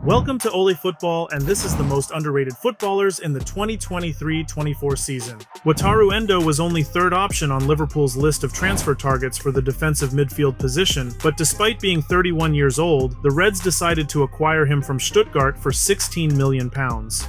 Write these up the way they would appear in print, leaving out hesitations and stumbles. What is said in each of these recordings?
Welcome to Ole Football, and this is the most underrated footballers in the 2023-24 season. Wataru Endo was only third option on Liverpool's list of transfer targets for the defensive midfield position, but despite being 31 years old, the Reds decided to acquire him from Stuttgart for £16 million.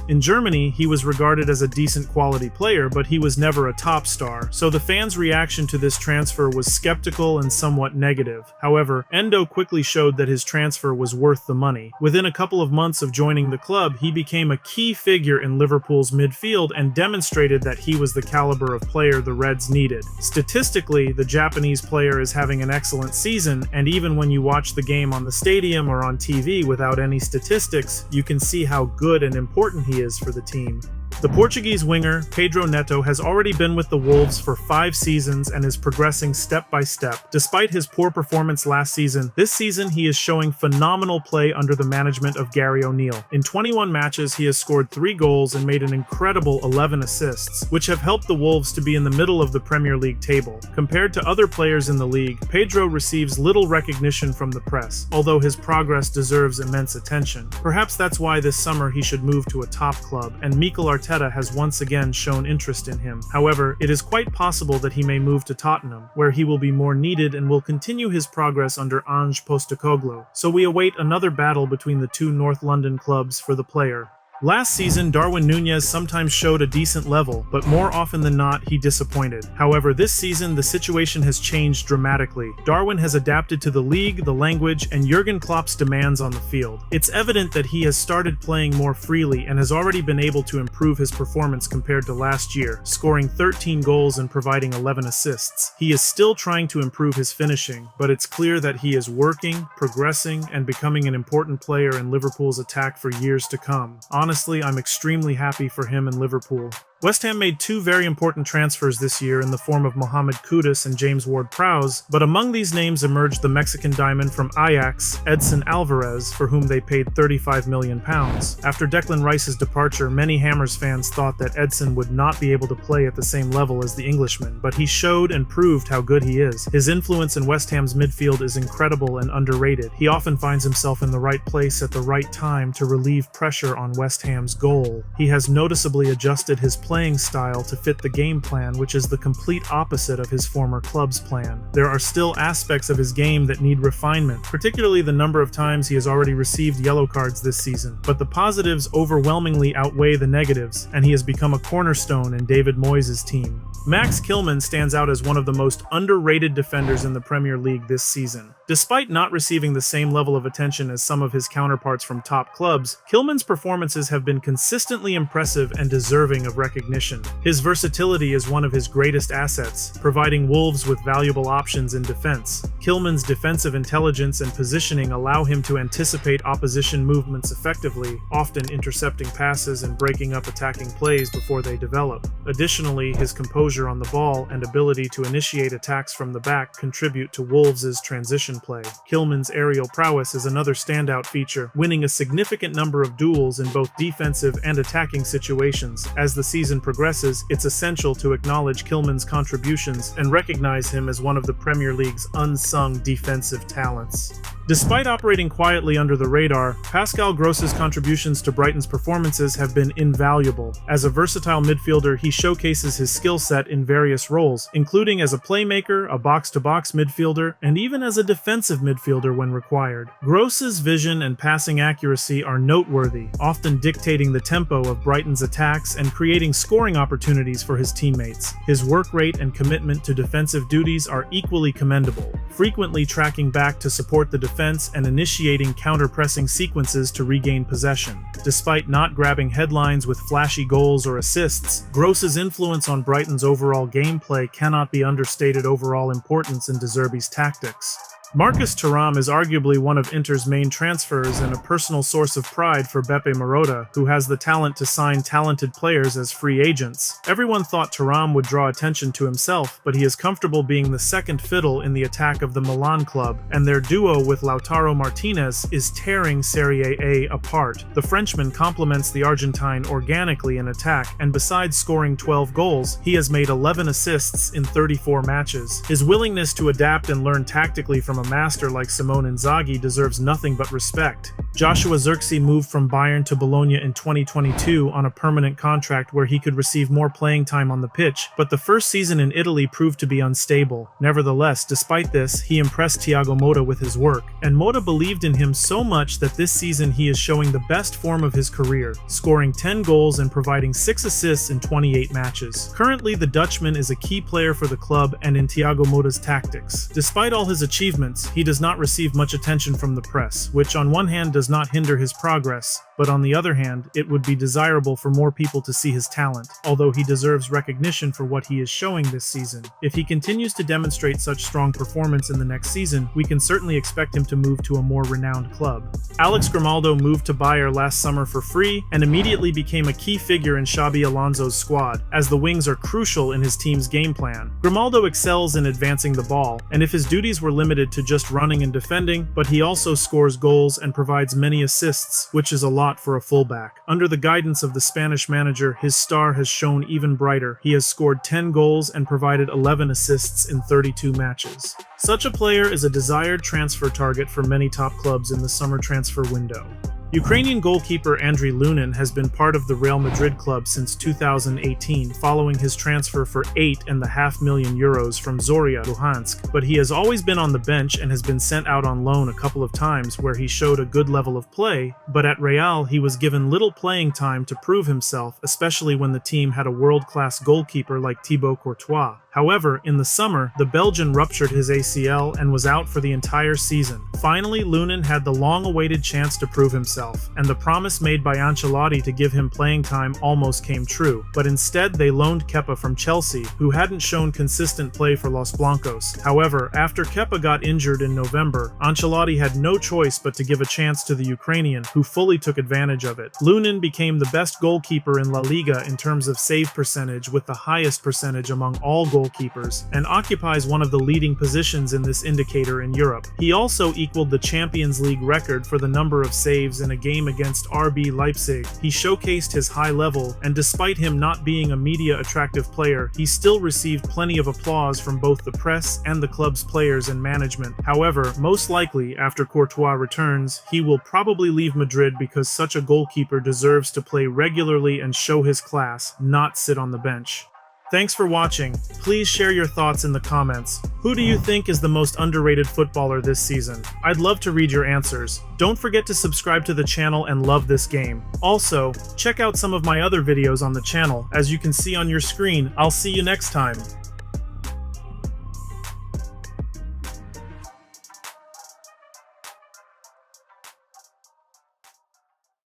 In Germany, he was regarded as a decent quality player, but he was never a top star, so the fans' reaction to this transfer was skeptical and somewhat negative. However, Endo quickly showed that his transfer was worth the money. Within a couple of months of joining the club, he became a key figure in Liverpool's midfield and demonstrated that he was the caliber of player the Reds needed. Statistically, the Japanese player is having an excellent season, and even when you watch the game on the stadium or on TV without any statistics, you can see how good and important he is for the team. The Portuguese winger, Pedro Neto, has already been with the Wolves for 5 seasons and is progressing step by step. Despite his poor performance last season, this season he is showing phenomenal play under the management of Gary O'Neill. In 21 matches, he has scored 3 goals and made an incredible 11 assists, which have helped the Wolves to be in the middle of the Premier League table. Compared to other players in the league, Pedro receives little recognition from the press, although his progress deserves immense attention. Perhaps that's why this summer he should move to a top club, and Mikel Arteta has once again shown interest in him. However, it is quite possible that he may move to Tottenham, where he will be more needed and will continue his progress under Ange Postecoglou. So we await another battle between the two North London clubs for the player. Last season, Darwin Nunez sometimes showed a decent level, but more often than not, he disappointed. However, this season, the situation has changed dramatically. Darwin has adapted to the league, the language, and Jurgen Klopp's demands on the field. It's evident that he has started playing more freely and has already been able to improve his performance compared to last year, scoring 13 goals and providing 11 assists. He is still trying to improve his finishing, but it's clear that he is working, progressing, and becoming an important player in Liverpool's attack for years to come. Honestly, I'm extremely happy for him in Liverpool. West Ham made 2 very important transfers this year in the form of Mohamed Kudus and James Ward-Prowse, but among these names emerged the Mexican diamond from Ajax, Edson Alvarez, for whom they paid £35 million. After Declan Rice's departure, many Hammers fans thought that Edson would not be able to play at the same level as the Englishman, but he showed and proved how good he is. His influence in West Ham's midfield is incredible and underrated. He often finds himself in the right place at the right time to relieve pressure on West Ham's goal. He has noticeably adjusted his playing style to fit the game plan, which is the complete opposite of his former club's plan. There are still aspects of his game that need refinement, particularly the number of times he has already received yellow cards this season. But the positives overwhelmingly outweigh the negatives, and he has become a cornerstone in David Moyes' team. Max Kilman stands out as one of the most underrated defenders in the Premier League this season. Despite not receiving the same level of attention as some of his counterparts from top clubs, Kilman's performances have been consistently impressive and deserving of recognition. His versatility is one of his greatest assets, providing Wolves with valuable options in defense. Kilman's defensive intelligence and positioning allow him to anticipate opposition movements effectively, often intercepting passes and breaking up attacking plays before they develop. Additionally, his composure on the ball and ability to initiate attacks from the back contribute to Wolves' transition play. Kilman's aerial prowess is another standout feature, winning a significant number of duels in both defensive and attacking situations. As the season progresses, it's essential to acknowledge Kilman's contributions and recognize him as one of the Premier League's unsung defensive talents. Despite operating quietly under the radar, Pascal Gross's contributions to Brighton's performances have been invaluable. As a versatile midfielder, he showcases his skill set in various roles, including as a playmaker, a box-to-box midfielder, and even as a defensive midfielder when required. Gross's vision and passing accuracy are noteworthy, often dictating the tempo of Brighton's attacks and creating scoring opportunities for his teammates. His work rate and commitment to defensive duties are equally commendable, frequently tracking back to support the defense and initiating counter-pressing sequences to regain possession. Despite not grabbing headlines with flashy goals or assists, Gross's influence on Brighton's overall gameplay cannot be understated. Overall importance in De Zerbi's tactics. Marcus Thuram is arguably one of Inter's main transfers and a personal source of pride for Beppe Marotta, who has the talent to sign talented players as free agents. Everyone thought Thuram would draw attention to himself, but he is comfortable being the second fiddle in the attack of the Milan club, and their duo with Lautaro Martinez is tearing Serie A apart. The Frenchman complements the Argentine organically in attack, and besides scoring 12 goals, he has made 11 assists in 34 matches. His willingness to adapt and learn tactically from a master like Simone Inzaghi deserves nothing but respect. Joshua Zirkzee moved from Bayern to Bologna in 2022 on a permanent contract where he could receive more playing time on the pitch, but the first season in Italy proved to be unstable. Nevertheless, despite this, he impressed Thiago Motta with his work, and Motta believed in him so much that this season he is showing the best form of his career, scoring 10 goals and providing 6 assists in 28 matches. Currently, the Dutchman is a key player for the club and in Thiago Motta's tactics. Despite all his achievements, he does not receive much attention from the press, which on one hand does not hinder his progress, but on the other hand, it would be desirable for more people to see his talent, although he deserves recognition for what he is showing this season. If he continues to demonstrate such strong performance in the next season, we can certainly expect him to move to a more renowned club. Alex Grimaldo moved to Bayern last summer for free and immediately became a key figure in Xabi Alonso's squad, as the wings are crucial in his team's game plan. Grimaldo excels in advancing the ball, and if his duties were limited to just running and defending, but he also scores goals and provides many assists, which is a lot for a fullback. Under the guidance of the Spanish manager, his star has shown even brighter. He has scored 10 goals and provided 11 assists in 32 matches. Such a player is a desired transfer target for many top clubs in the summer transfer window. Ukrainian goalkeeper Andriy Lunin has been part of the Real Madrid club since 2018 following his transfer for €8.5 million from Zorya Luhansk, but he has always been on the bench and has been sent out on loan a couple of times where he showed a good level of play, but at Real he was given little playing time to prove himself, especially when the team had a world-class goalkeeper like Thibaut Courtois. However, in the summer, the Belgian ruptured his ACL and was out for the entire season. Finally, Lunin had the long-awaited chance to prove himself, and the promise made by Ancelotti to give him playing time almost came true. But instead, they loaned Kepa from Chelsea, who hadn't shown consistent play for Los Blancos. However, after Kepa got injured in November, Ancelotti had no choice but to give a chance to the Ukrainian, who fully took advantage of it. Lunin became the best goalkeeper in La Liga in terms of save percentage, with the highest percentage among all goalkeepers, and occupies one of the leading positions in this indicator in Europe. He also equaled the Champions League record for the number of saves in a game against RB Leipzig. He showcased his high level, and despite him not being a media-attractive player, he still received plenty of applause from both the press and the club's players and management. However, most likely, after Courtois returns, he will probably leave Madrid because such a goalkeeper deserves to play regularly and show his class, not sit on the bench. Thanks for watching. Please share your thoughts in the comments. Who do you think is the most underrated footballer this season? I'd love to read your answers. Don't forget to subscribe to the channel and love this game. Also, check out some of my other videos on the channel. As you can see on your screen, I'll see you next time.